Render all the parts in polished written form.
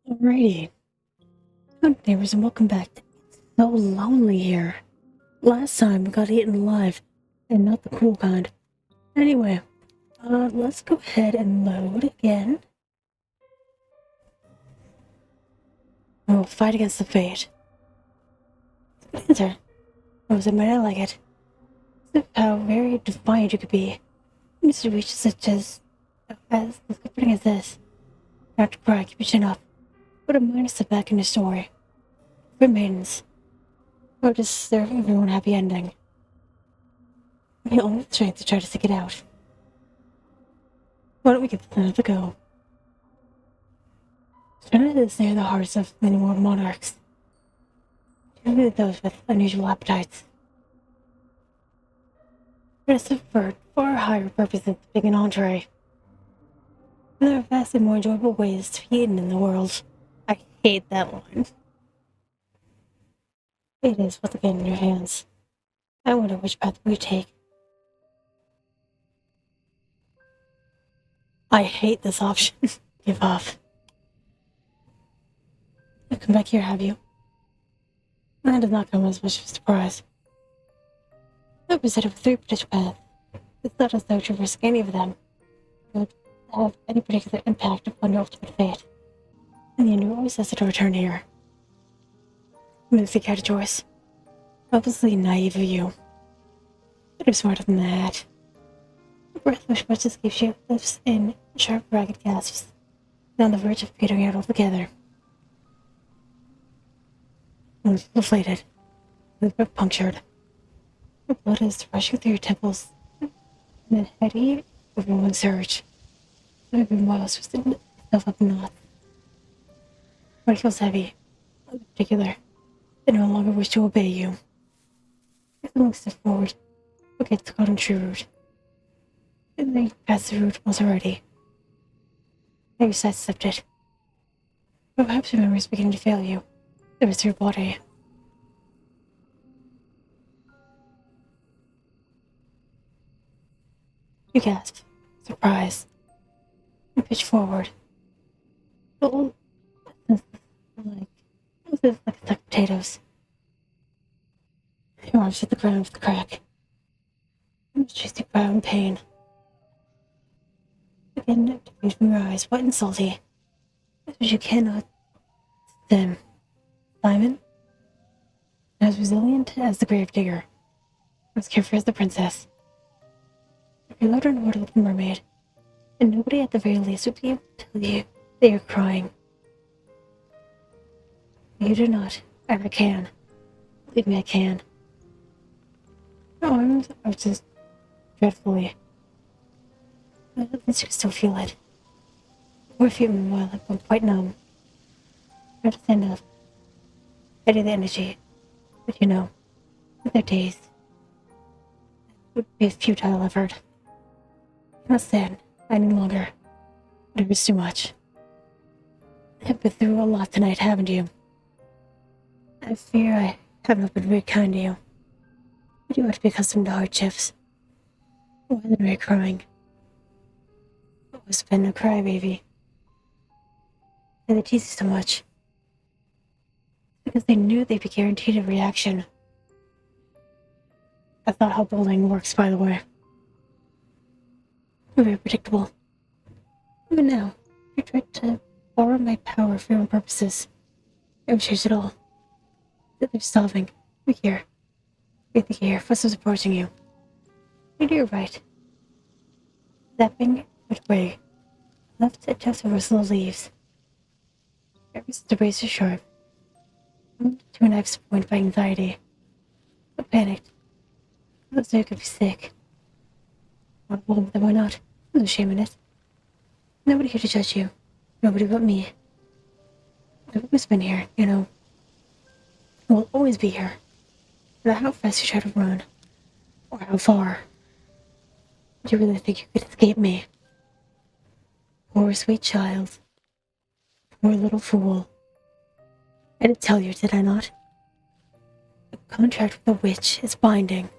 Alrighty. Howdy neighbors and welcome back. It's so lonely here. Last time we got eaten alive, and not the cool kind. Anyway, let's go ahead and load again. We'll fight against the fate. Good answer. Rose might I like it. See how very defiant you could be. In situations such as comforting as this. Not to cry, keep your chin up. Put a minor step back in your story. For maidens. Or just serve everyone a happy ending. The only strength to try to stick it out. Why don't we give this another go? China is near the hearts of many more monarchs. Particularly those with unusual appetites. Breasts of bird far higher purpose than the big an entree. There are vastly more enjoyable ways to be eaten in the world. I hate that line. It is with the game in your hands. I wonder which path we take. I hate this option. Give off. You've come back here, have you? That does not come as much of a surprise. I presented with 3 potential paths. It's not as though traversing any of them would have any particular impact upon your ultimate fate. In the end, you always has to return here. Move the cat choice. Obviously naive of you. But I'm smarter than that. The breath which much escapes you lifts in sharp, ragged gasps, on the verge of petering out altogether. Lungs deflated, the grip punctured. The blood is rushing through your temples, and a heady, overwhelming surge. Every while twisted itself up in knots. Heart feels heavy, in particular. They no longer wish to obey you. Everyone steps forward, but gets caught on true route. And they pass the route once already. Now you sidestepped it. But perhaps your memory is beginning to fail you. The rest of your body. You gasp, surprise. You pitch forward. Oh, this is like a sack of potatoes. Your arms hit the ground with a crack. You chase your brow in pain. Begin to bleed from your eyes, wet and salty. But you cannot stem. Simon, as resilient as the gravedigger, as carefree as the princess. You're louder and more like the mermaid, and nobody at the very least would be able to tell you that you're crying. You do not, and I can. Believe me, I can. Your arms are just dreadfully. But at least you can still feel it. Or if you meanwhile have gone quite numb. Try to stand up. Steady the energy. But you know, with their days, it would be a futile effort. I cannot stand any longer. It was too much. I've been through a lot tonight, haven't you? I fear I have not been very kind to you. But you ought to be accustomed to hardships. Why then are you crying? I've always been a crybaby. And they tease you so much. Because they knew they'd be guaranteed a reaction. That's not how bullying works, by the way. You're very predictable. Even now, you tried to borrow my power for your own purposes. I would change it all. That they're solving. We're here. Breathe the air, footsteps approaching you. Maybe you're right. Zapping midway. Left it just over slow leaves. Ever since the razor sharp. To a knife's point by anxiety. But panicked. Looks like you could be sick. Want to bully them, why not? There's no shame in it. Nobody here to judge you. Nobody but me. I've always been here, you know. I will always be here. No matter how fast you try to run. Or how far. Do you really think you could escape me? Poor sweet child. Poor little fool. I did tell you, did I not? A contract with a witch is binding.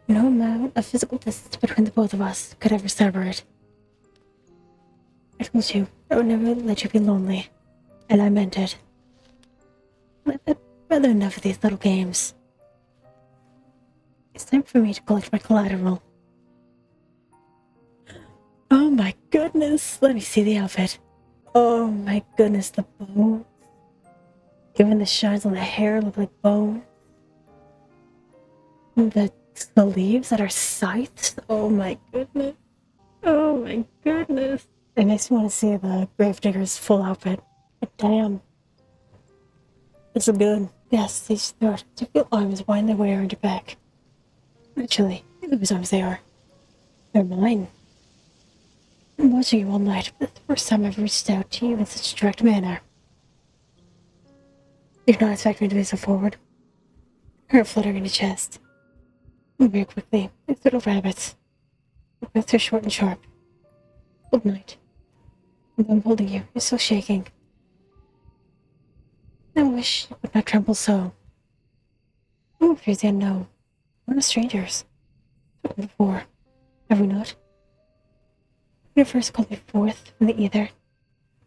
No amount of physical distance between the both of us could ever sever it. I told you I would never let you be lonely, and I meant it. I've had rather enough of these little games. It's time for me to collect my collateral. Oh my goodness, let me see the outfit. Oh my goodness, the bones. Even the shines on the hair look like bone. The leaves that are scythes. Oh my goodness. Oh my goodness. It makes me want to see the gravedigger's full outfit. But damn. It's good. Yes, these feel arms wind their way around your back. Actually, whose arms they are. They're mine. I'm watching you all night, but it's the first time I've reached out to you in such a direct manner. You're not expecting me to be so forward. Heart fluttering in your chest. Move very quickly, like little rabbits. Your breaths are short and sharp. Good night. And I'm holding you. You're still shaking. I wish you would not tremble so. Oh, fears the unknown. We're not strangers. Spoken before. Have we not? When you first called me forth from the ether,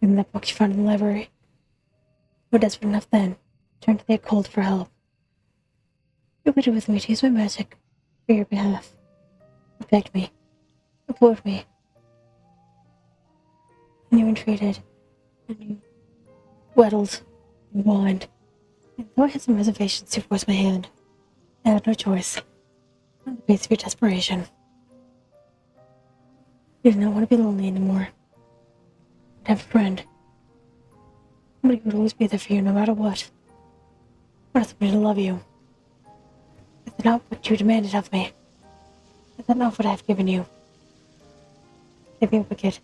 in that book you found in the library, you were desperate enough then to turn to the occult for help. You pleaded with me to use my magic for your behalf. You begged me, implored me, and you entreated, and you wheedled, and whined. And though I had some reservations to force my hand, I had no choice. On the basis of your desperation. You did not want to be lonely anymore. You'd have a friend. Somebody who would always be there for you no matter what. I wanted somebody to love you. Is that not what you demanded of me? Is that not what I have given you? Give me a wicked.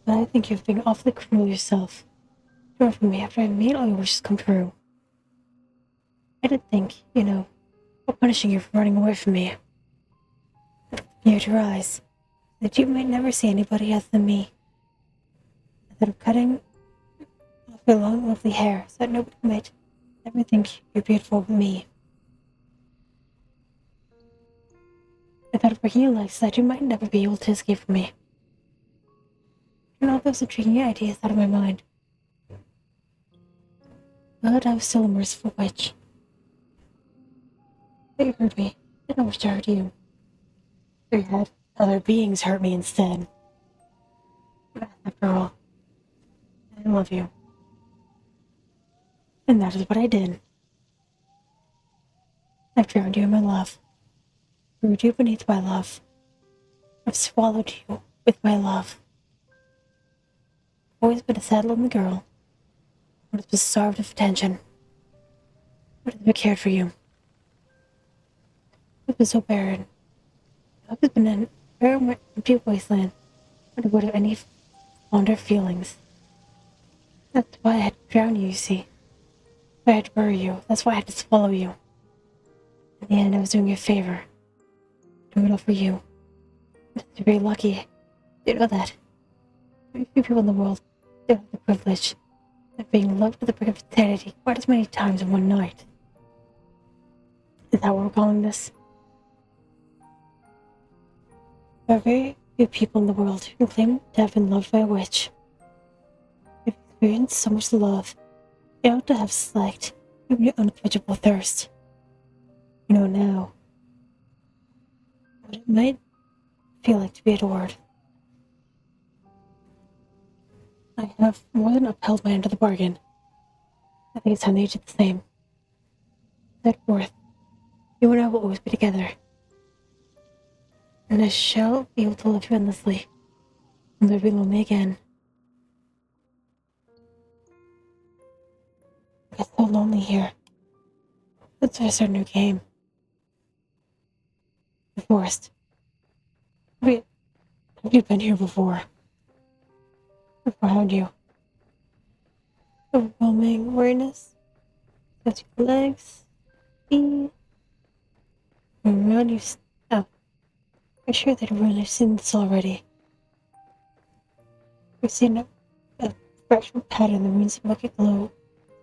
But I think you've been awfully cruel yourself. To run from me after I made all your wishes come true. I did think, of punishing you for running away from me. You to rise, that you might never see anybody other than me. And that of cutting off your long, lovely hair, so that nobody might ever think you're beautiful with me. I thought of breaking your legs so that you might never be able to escape from me. And all those intriguing ideas out of my mind. But I was still a merciful witch. But you hurt me. I didn't wish to hurt you. So you had other beings hurt me instead. But after all, I love you. And that is what I did. I've drowned you in my love. Brewed you beneath my love. I've swallowed you with my love. I've always been a sad, lonely girl. But has been starved of attention. But has never cared for you. I've been so barren. I've been in a barren, empty wasteland. But I would have any fonder feelings. That's why I had to drown you, you see. That's why I had to bury you. That's why I had to swallow you. In the end, I was doing you a favor. Doing it all for you. You're very lucky. You know that. Very few people in the world don't have the privilege of being loved with the brink of eternity quite as many times in one night. Is that what we're calling this? There are very few people in the world who claim to have been loved by a witch. You've experienced so much love, you ought to have slaked even your unquenchable thirst. You know now what it might feel like to be adored. I have more than upheld my end of the bargain. I think it's time that you did the same. Thenceforth, you and I will always be together. And I shall be able to love you endlessly. I'll never be lonely again. I get so lonely here. That's why I started a new game. The forest. Have you been here before? Before, haven't you? Overwhelming weariness. Touching your legs. Feet. Around you. Oh. I'm sure that everyone has seen this already. We've seen a fractal pattern that means a bucket glow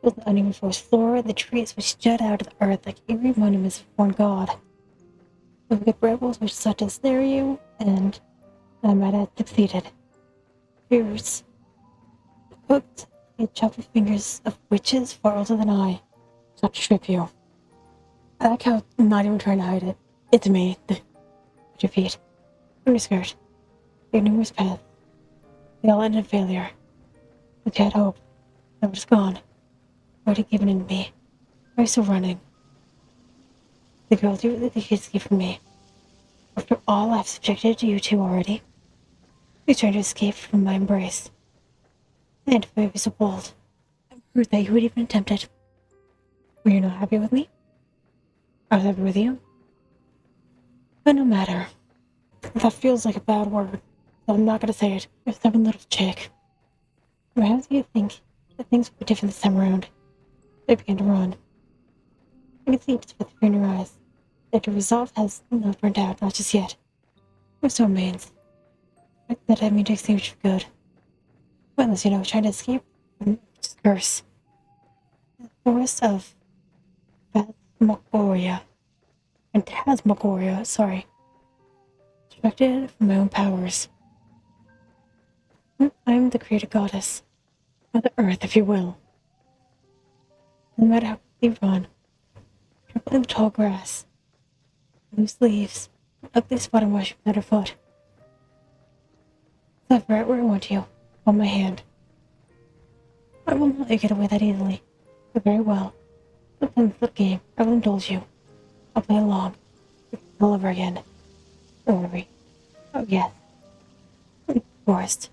with the uneven forest floor and the trees which jut out of the earth like eerie monuments of a foreign god. The wicked rebels which sought to ensnare you, and I might have succeeded. Fears. Hooked, I chop the fingers of witches far older than I. So to trip you. I like how I'm not even trying to hide it. It's me. At your feet. On your skirt. Your numerous paths. They all ended in failure. But you had hope. That was gone. Already given in me. Why are you still running? The girls you really think you escape from me. After all I've subjected you to already. You tried to escape from my embrace. And if I be so bold, I'm sure that you would even attempt it. Were you not happy with me? I was happy with you. But no matter. That feels like a bad word, so I'm not gonna say it. You're a stubborn little chick. Perhaps you think that things will be different this time around. They began to run. I could see it with the fear in your eyes. That your resolve has not burnt out, not just yet. Or so remains. That I mean to extinguish for good. Pointless, trying to escape from this curse. The forest of Phasmagoria. Phantasmagoria, sorry. Distracted from my own powers. I am the creator goddess. Mother Earth, if you will. No matter how quickly you run, trampling the tall grass, loose leaves, an ugly spot and wash without a foot. Stop right where I want you, on my hand. I will not let you get away that easily, but very well. We'll play this little game. I will indulge you. I'll play along. All over again. Don't worry. Oh, yes. Forest.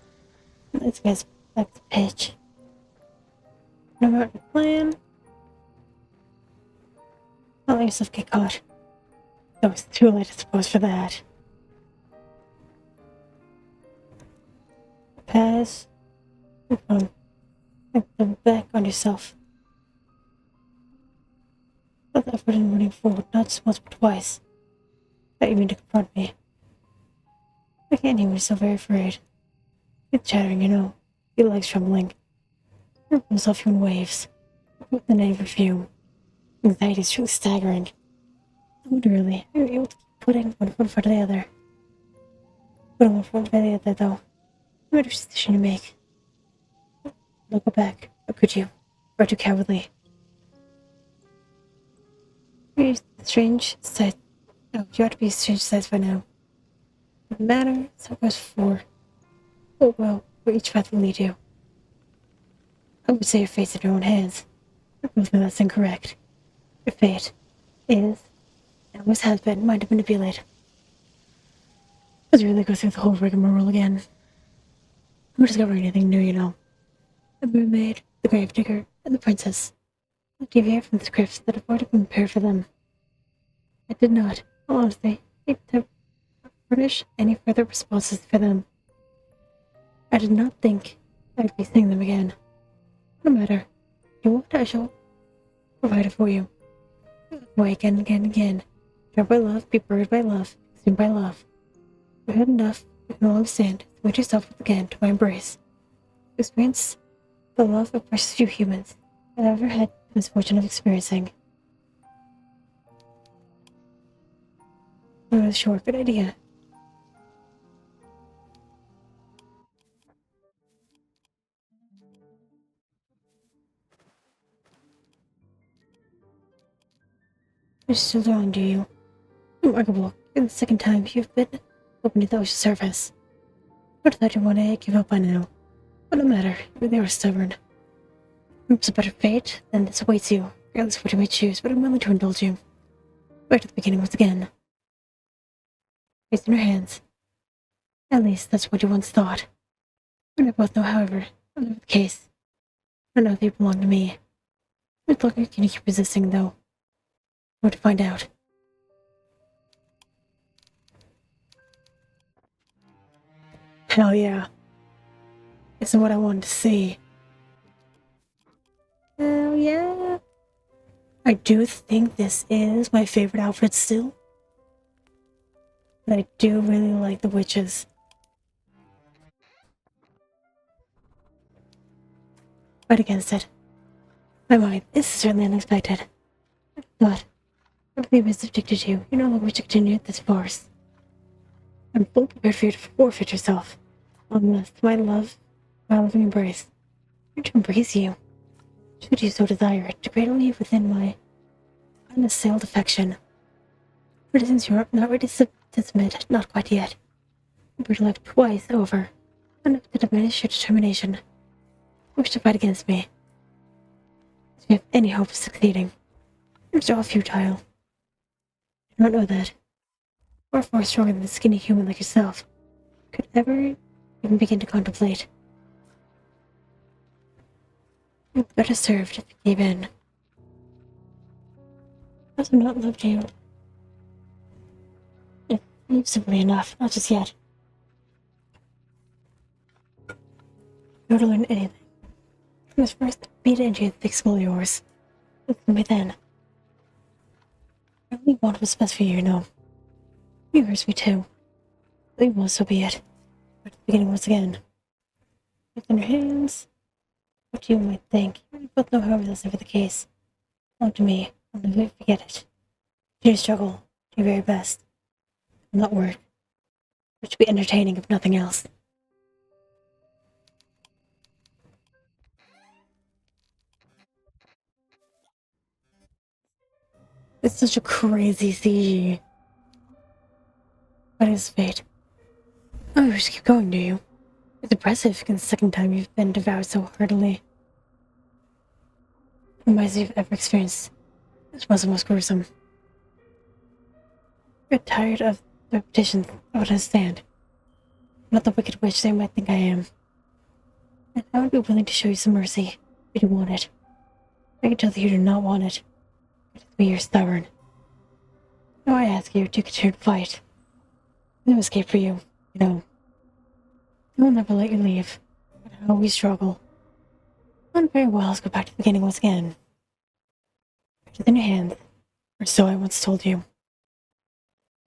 Let's get back to pitch. No matter the plan. Don't let yourself get caught. Though it's too late, I suppose, for that. Pass. Move on. And then back on yourself. Put the effort in running forward, not just once but twice. That you mean to confront me. I can't hear me so very afraid. It's chattering, Your legs trembling. Your pulse off you in waves. With the negative fume. Anxiety is truly staggering. I wonder really, are you able to keep putting one foot in front of the other? Putting one foot in front of the other, though. No matter which decision you make. Don't go back. Or could you? Or too cowardly. You're strange sight. Oh, you ought to be a strange sight by now. No matter, so it goes for. Oh well, where each path will lead you. I would say your fate's in your own hands. But believe me, that's incorrect. Your fate is, and always has been, mine to manipulate. Let's really go through the whole rigmarole again. I'm discovering anything new, The mermaid, the gravedigger, and the princess. I'll deviate from the scripts that have already been prepared for them. I did not, honestly, think to furnish any further responses for them. I did not think I'd be seeing them again. No matter. You want, I shall provide it for you. Away again and again and again. Drowned by love, be buried by love, consumed by love. You had enough, you can no longer stand, submit yourself again to my embrace. Experience the love of precious few humans I've ever had the misfortune of experiencing. It was sure, good idea. You're still down, do you? Remarkable. You're the second time you've been open to the ocean surface. I thought you wanted to give up by now. But no matter, you really are stubborn. Perhaps a better fate than this awaits you. Regardless of what you may choose, but I'm willing to indulge you. Back to the beginning once again. Raised in your hands. At least that's what you once thought. And I both know, however, that's not the case. I know they belong to me. How much longer can you keep resisting, though? We're to find out. Hell yeah. Isn't what I wanted to see. Hell yeah. I do think this is my favorite outfit still. But I do really like the witches. Fight against it. My mind, this is certainly unexpected. I thought everything was subjected to you. You're no longer to continue this farce. I'm fully prepared for you to forfeit yourself. Unless my love my loving embrace. I'm to embrace you. Should you so desire it, to cradle you within my unassailed affection. But since you're not ready to submit, not quite yet. You were to live twice over, enough to diminish your determination. You wish to fight against me. If you have any hope of succeeding, it's all futile. I don't know that. Or far stronger than a skinny human like yourself could ever even begin to contemplate. You'd be better served if you gave in. I have not loved you. If you simply enough, not just yet. You ought to learn anything. You must first beat into the thick skull of yours. Listen to me then. I only want what's best for you, you know. You hurt me too. Leave well, so be it. Back to the beginning once again. Lift in your hands. What you might think. You both know, however, that's never the case. Belong to me. I'll never forget it. Do you struggle? Do your very best. Will not work. It should be entertaining if nothing else. It's such a crazy CG. What is fate? Oh, you just keep going, do you? It's impressive, because the second time you've been devoured so heartily. The most you've ever experienced. This was the most gruesome. You're tired of the repetition of what I stand. I'm not the wicked witch they might think I am. And I would be willing to show you some mercy if you want it. I can tell that you do not want it. But you're stubborn. Now I ask you to continue to fight. No escape for you, you know. I will never let you leave, but I always struggle. Not very well, let's go back to the beginning once again. Within your hands, or so I once told you.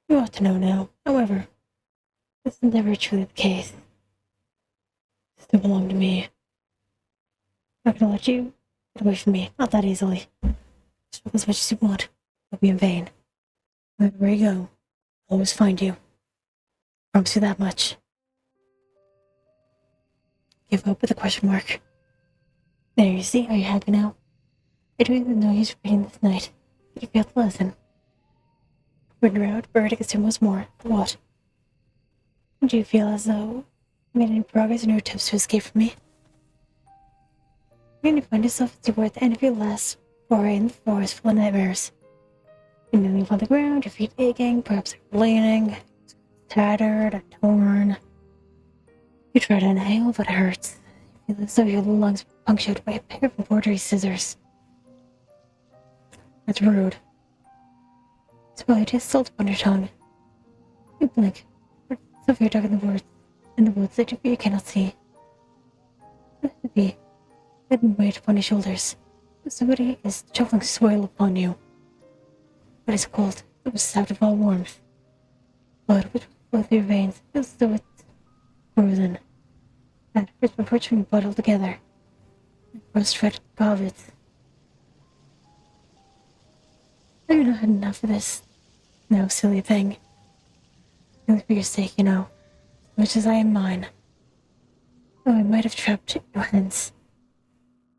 You ought to know now, however, this is never truly the case. You still belong to me. I'm not gonna let you get away from me, not that easily. Struggle as much as you want, it'll be in vain. No matter where you go, I'll always find you. Promise you that much. Give up with a question mark. There, you see, are you happy now? I don't even know he's reading this night, but you failed to listen. Written around, bird against him once more. For what? Do you feel as though you made any progress in your attempts to escape from me? You're going to find yourself as you were at the end of your last foray in the forest full of nightmares. You're kneeling on the ground, your feet aching, perhaps bleeding, tattered and torn. You try to inhale, but it hurts. You feel as though your lungs were punctured by a pair of embroidery scissors. That's rude. It's probably just salt upon your tongue. You blink, but so very dark in the woods that you cannot see. A heavy, hidden weight upon your shoulders. Somebody is shoveling soil upon you. But it's cold. It was sapped of all warmth. Blood which flows through your veins feels as though it's frozen. That hurts my protruding blood altogether. Rust-red goblets. I've not had enough of this. No, silly thing. Only for your sake, you know. As much as I am mine. Though I might have trapped you hence.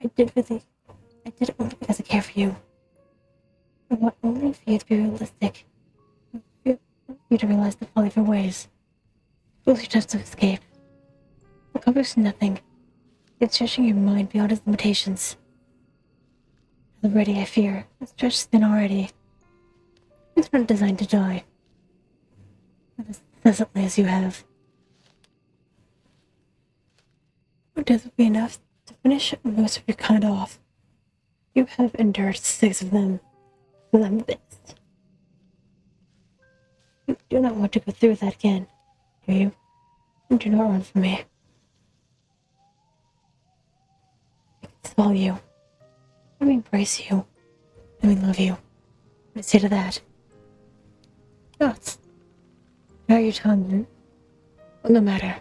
I did it only because I care for you. I want only for you to be realistic. For you to realize the folly of your ways. Foolish attempts to escape. Accomplish nothing. It's stretching your mind beyond its limitations. Already, I fear, it's stretched thin already. It's not designed to die. Not as pleasantly as you have. Your death would be enough to finish most of your kind off. You have endured 6 of them. For them the best. You do not want to go through that again, do you? And do not run from me. I can swallow you. Let me embrace you. Let me love you. What do you say to that? Thoughts. Draw your tongue. Well, no matter.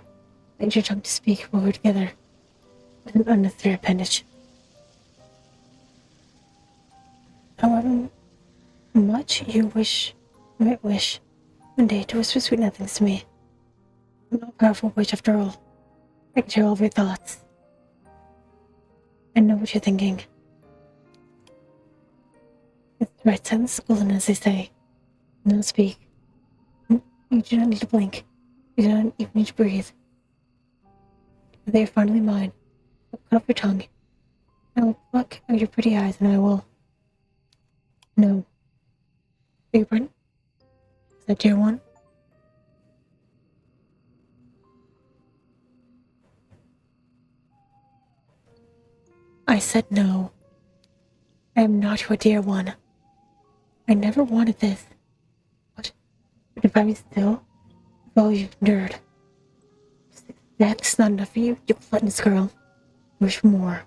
Let your tongue to speak while we're together. With an unnecessary appendage. However much you might wish, one day to whisper sweet nothings to me. I'm not a powerful witch after all. I can hear all of your thoughts. I know what you're thinking. It's the right silence is golden, as they say. Do not speak. You do not need to blink. You do not even need to breathe. They are finally mine. I'll cut off your tongue. I will pluck out your pretty eyes, and I will... No. Are you pregnant? Is that dear one? I said no. I am not your dear one. I never wanted this. What? But if I be still, with all you've endured. That's not enough for you, you gluttonous girl. I wish for more.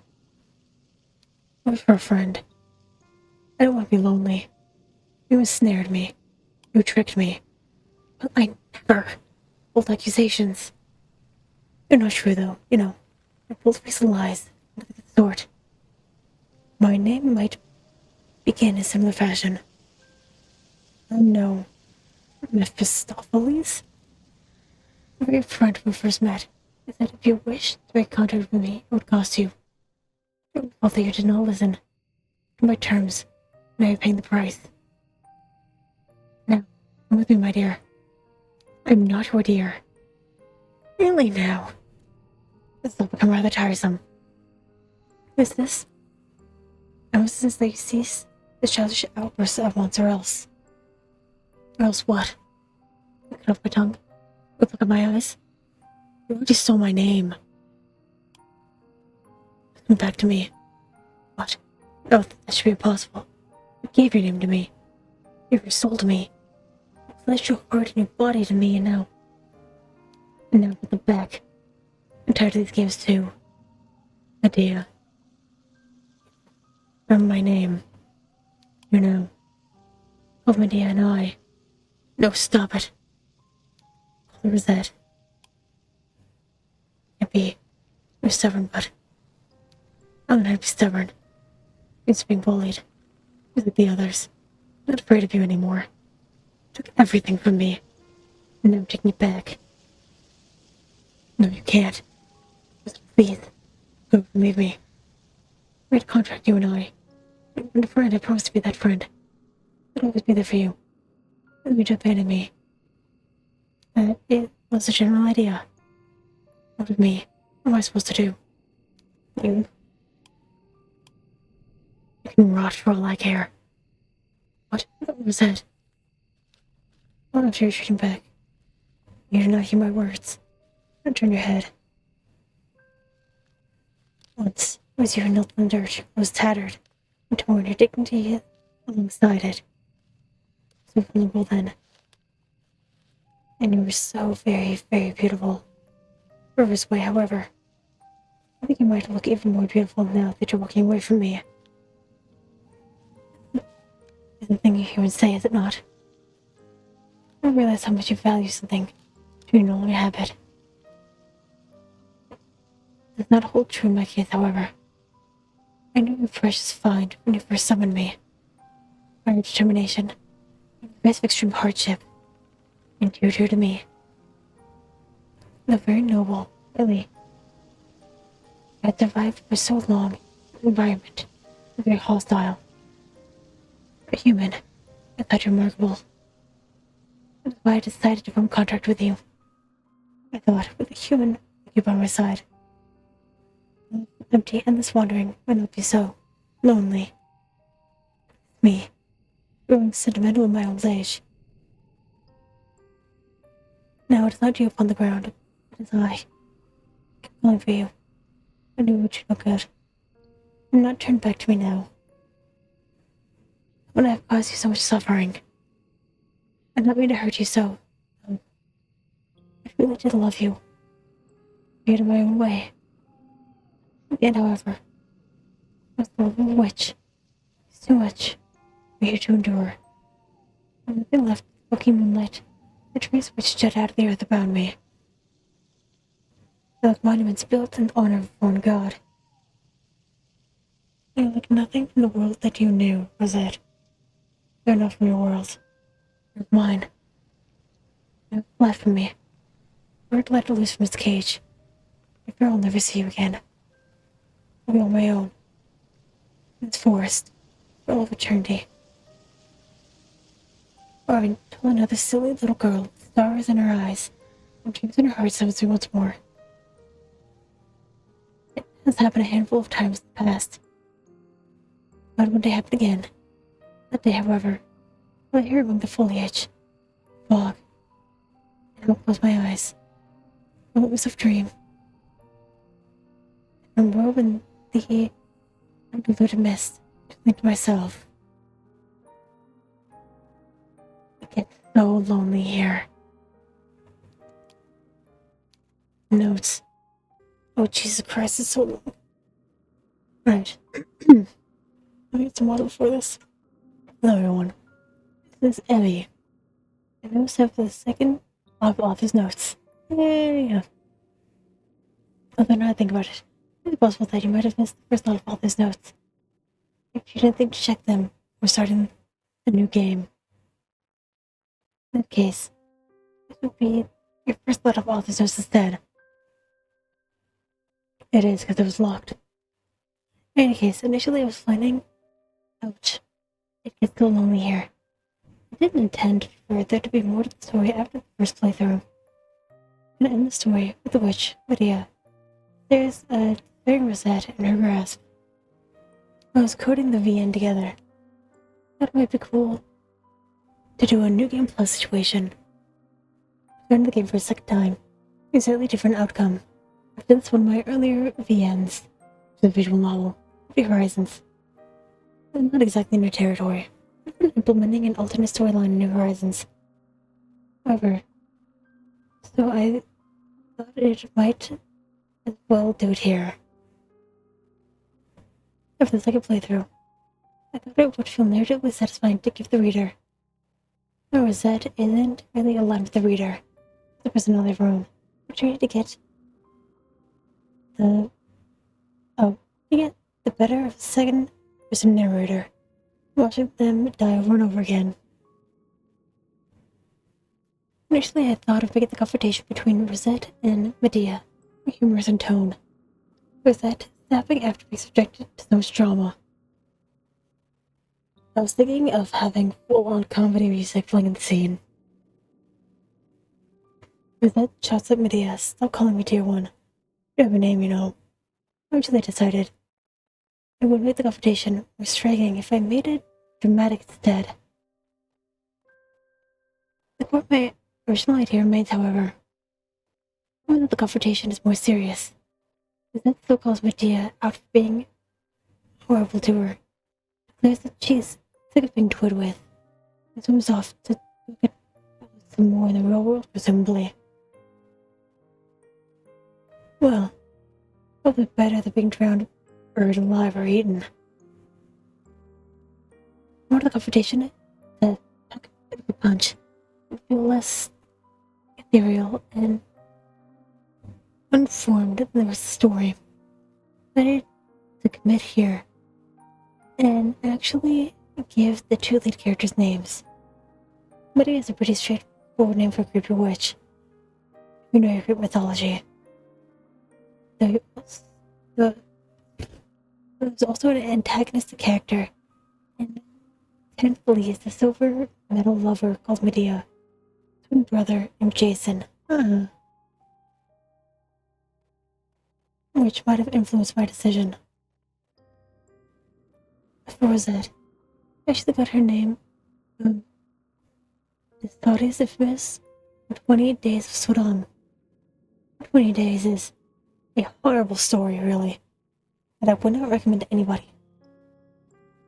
I wish for a friend. I don't want to be lonely. You ensnared me. You tricked me. But I never pulled accusations. They're not true, though, you know. They're full-faced lies. Nothing of the sort. My name might begin in similar fashion. Oh no. Mephistopheles? My very friend when we first met is that if you wished to make contact with me, it would cost you. It would fault that you did not listen to my terms. Now you're paying the price. Now, come with me, my dear. I'm not your dear. Really now? This will become rather tiresome. Who is this? I was since that you cease the childish outbursts at once, or else. Or else what? You cut off my tongue? Look at my eyes? You already stole my name. Come back to me. What? No, that should be impossible. You gave your name to me. You gave your soul to me. You pledged your heart and your body to me, and now with them back. I'm tired of these games too. Medea. Remember my name. You know. Of Medea and I. No, stop it. Call her Rosette. Can't be. You're stubborn, but I'm not be stubborn. You're just being bullied. You're like the others. I'm not afraid of you anymore. You took everything from me. And now I'm taking it back. No, you can't. Just please. Don't leave me. We had a contract, you and I. And a friend, I promised to be that friend. I'd always be there for you. And you'd abandon me. That it was a general idea. What of me? What am I supposed to do? You can rot for all I care. What was that? Oh, I'm sure you're shooting back. You do not hear my words. Don't turn your head. Once, it was you who knelt in the dirt. I was tattered and torn, your dignity alongside it. So vulnerable then. And you were so very, very beautiful. River's way, however. I think you might look even more beautiful now that you're walking away from me. It's the thing you hear and say, is it not? I realize how much you value something. You no longer have it. It does not hold true in my case, however. I knew your precious find when you first summoned me. By your determination, in the face of extreme hardship, and you true to me. Though very noble, really. I had survived for so long in an environment very hostile. But human, I thought you remarkable. That's why I decided to form contact with you. I thought, with a human like you by my side, empty, endless wandering would not be so lonely. Me, growing sentimental in my old age. Now it is not you upon the ground, it is I. Kept calling for you. I knew it would do no good. Do not turn back to me now. When I have caused you so much suffering. I did not mean to hurt you so. I really did love you. I did it my own way. In the end, however, was the love of a witch. It's too much for you to endure. And nothing left but smoky moonlight, the trees which jut out of the earth around me. They're like monuments built in honor of a foreign god. They are like nothing in the world that you knew, Rosette. They're not from your world. They're mine. They're left from me. Bird let loose from its cage. I fear I'll never see you again. I'll be on my own. this forest for all of eternity. Or until another silly little girl with stars in her eyes and dreams in her heart summons me once more. It has happened a handful of times in the past. But one day happened again. That day, however, I lay here among the foliage, fog, and I will close my eyes. I let myself dream. And robe in the undiluted mist to think to myself, it gets so lonely here. Notes. Oh, Jesus Christ, it's so long. Right. Let me get some water before this. Hello, everyone. This is Evie. And I also have the second of author's notes. Yay! Although now I think about it, it's possible that you might have missed the first lot of author's notes. If you didn't think to check them, we're starting a new game. In that case, this would be your first lot of author's notes instead. It is, because it was locked. In any case, initially I was planning... Ouch. It gets so lonely here. I didn't intend for there to be more to the story after the first playthrough. I'm gonna end the story with the witch, Medea. There's a despairing rosette in her grasp. I was coding the VN together. Thought it might be cool to do a new game plus situation. Starting the game for a second time. A slightly different outcome. I've done this one of my earlier VNs, the visual novel, The Horizons. I'm not exactly new territory. I've been implementing an alternate storyline in New Horizons. However, so I thought it might as well do it here. After the second playthrough, I thought it would feel narratively satisfying to give the reader. The rosette isn't really aligned with the reader, the personality of her own. I'm trying to get the better of a second person narrator, watching them die over and over again. Initially, I thought of making the confrontation between Rosette and Medea humorous in tone. Rosette snapping after being subjected to so much drama. I was thinking of having full-on comedy music playing in the scene. Rosette shouts at Medea, "Stop calling me Tier 1. You have a name, you know." Eventually I decided I would make the confrontation more striking if I made it dramatic instead. The core of my original idea remains, however. More that the confrontation is more serious. Rosette still calls Medea out for being horrible to her. Declares that she's sick of being toyed with, and swims off to get some more in the real world, presumably. Well, probably better than being drowned, buried alive, or eaten. More to the confrontation, the pack of a punch would feel less ethereal and unformed than the rest of the story. Better to commit here and actually give the two lead characters names. Medea is a pretty straightforward name for a creepy witch. You know your Greek mythology. There's also an antagonistic character, and thankfully is the silver metal lover called Medea, twin brother named Jason. Which might have influenced my decision. As for Rosette, I actually got her name from the Stories infamous 28 Days of Sodom. 28 Days is a horrible story, really, that I would not recommend to anybody.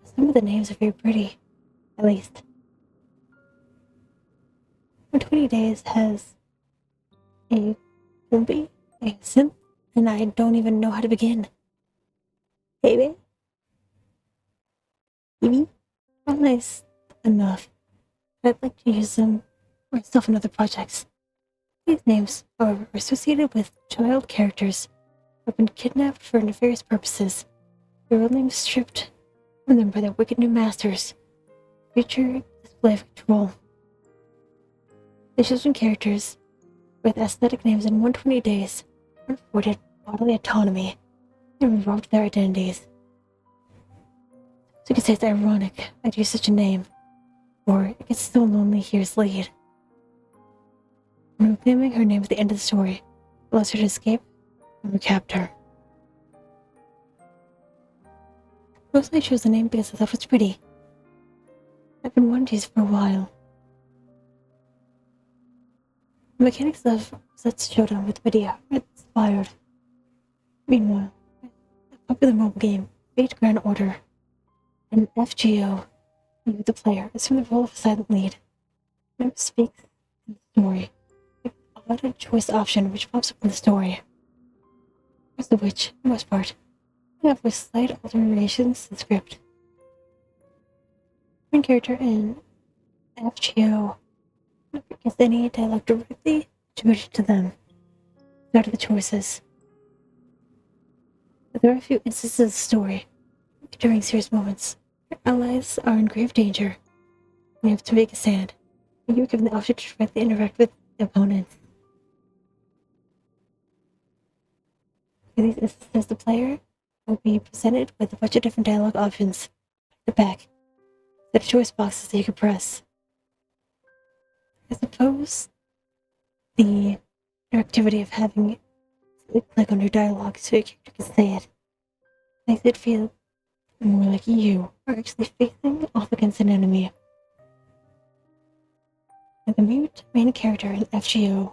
Some of the names are very pretty, at least. 20 Days has a zombie, a synth, and I don't even know how to begin. Baby? All nice enough. I'd like to use them myself in other projects. These names, however, are associated with child characters who have been kidnapped for nefarious purposes. Their real names stripped from them by their wicked new masters. Future display of control. The chosen characters, with aesthetic names in 120 days, are afforded bodily autonomy and revoked their identities. So you could say it's ironic I'd use such a name, or it gets so lonely here's lead. And reclaiming her name at the end of the story allows her to escape from her captor. Mostly I chose the name because I thought it was pretty. I've been wanting to use it for a while. The mechanics of Zet's showdown with Medea are inspired. Meanwhile, a popular mobile game, Fate Grand Order, and FGO, you, the player, assume the role of a silent lead. Never speaks in the story. An odd choice option which pops up in the story. Most of which, for the most part, have with slight alterations to the script. Main character in FGO never gets any dialogue directly attributed to them, without the choices. But there are a few instances of the story during serious moments where allies are in grave danger and you have to make a stand, and you are given the option to directly interact with the opponents. In these instances, the player will be presented with a bunch of different dialogue options at the back, set of choice boxes that you can press. I suppose the interactivity of having to click on your dialogue so your character can say it makes it feel more like you are actually facing off against an enemy. And the mute main character in FGO,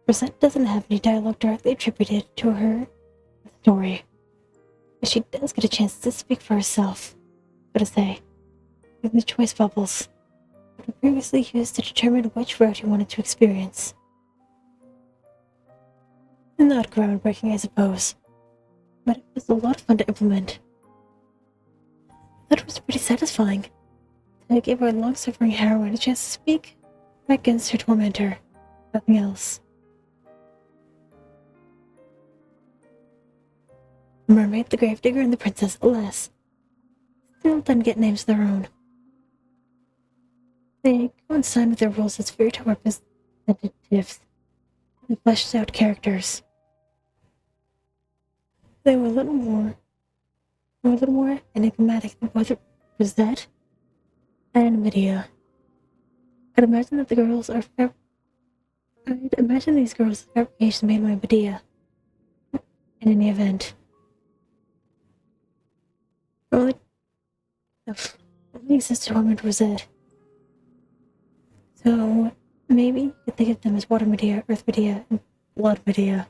Rosette doesn't have any dialogue directly attributed to her story, but she does get a chance to speak for herself, so to say, with the choice bubbles that were previously used to determine which route you wanted to experience. Not groundbreaking, I suppose, but it was a lot of fun to implement. I thought it was pretty satisfying to give our long-suffering heroine a chance to speak back against her tormentor, nothing else. The mermaid, the gravedigger, and the princess, alas, still didn't get names of their own. They coincide with their roles as fairytale representatives and fleshed out characters. They were a little more enigmatic than both Rosette and Medea. I'd imagine these girls are fabrication made by Medea. In any event, only exists to torment Rosette. So maybe you could think of them as Water Medea, Earth Medea, and Blood Medea.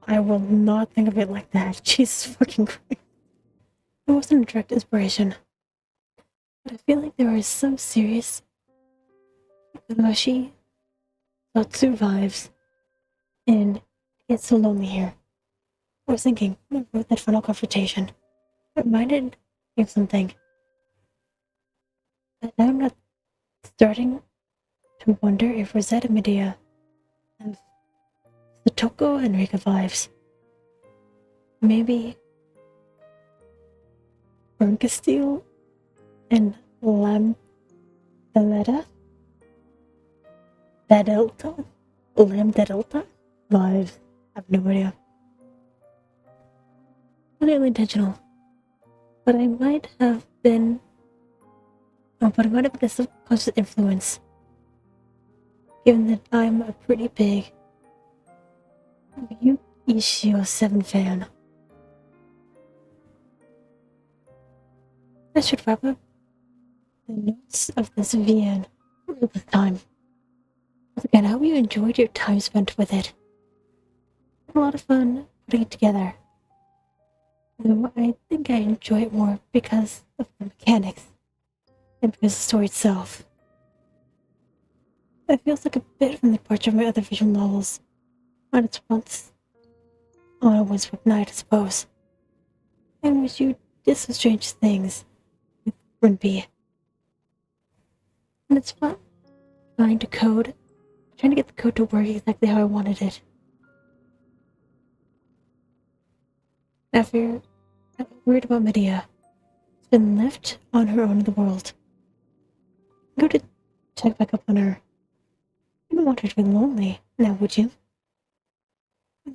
I will not think of it like that. Jesus fucking Christ. It wasn't a direct inspiration. But I feel like there is some serious mushy that survives and it gets so lonely here. I was thinking, when I wrote that final confrontation, it reminded me of something. But now I'm not starting to wonder if Rosette and Medea have the Toko and Rika vibes. Maybe Bernkasteel and Lamdelta vibes. I have no idea. Not really intentional, but I might have been a subconscious influence, given that I'm a pretty big Ishio 7 fan. I should wrap up the notes of this VN for this time. Once again, I hope you enjoyed your time spent with it. It was a lot of fun putting it together. Though I think I enjoy it more because of the mechanics than because of the story itself. It feels like a bit of a departure from my other visual novels. On its once on a Windswept Night, I suppose. In which you did some strange things with Rinby. And it's fun trying to get the code to work exactly how I wanted it. After I'm worried about Medea, it's been left on her own in the world. Go to check back up on her. You don't want her to be lonely, now would you?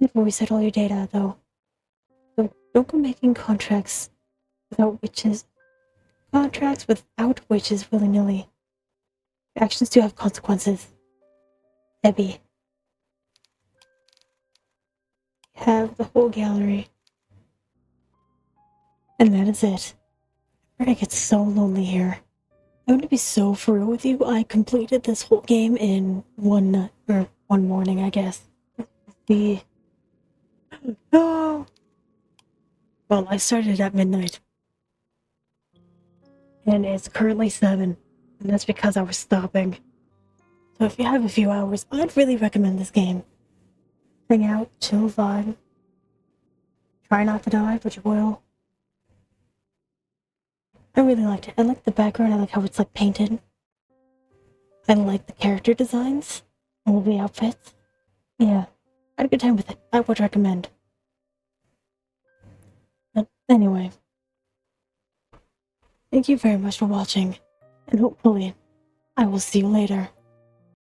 Never reset all your data, though. So don't go making contracts without contracts without wishes willy-nilly. Your actions do have consequences. Debbie. You have the whole gallery. And that is it. I get so lonely here. I'm gonna be so for real with you. I completed this whole game in one morning, I guess. No. Well, I started at midnight. And it's currently 7. And that's because I was stopping. So if you have a few hours, I'd really recommend this game. Hang out, chill, vibe. Try not to die, but you will. I really liked it. I like the background. I like how it's like painted. I like the character designs. All the outfits. Yeah. I had a good time with it. I would recommend. But anyway. Thank you very much for watching. And hopefully, I will see you later.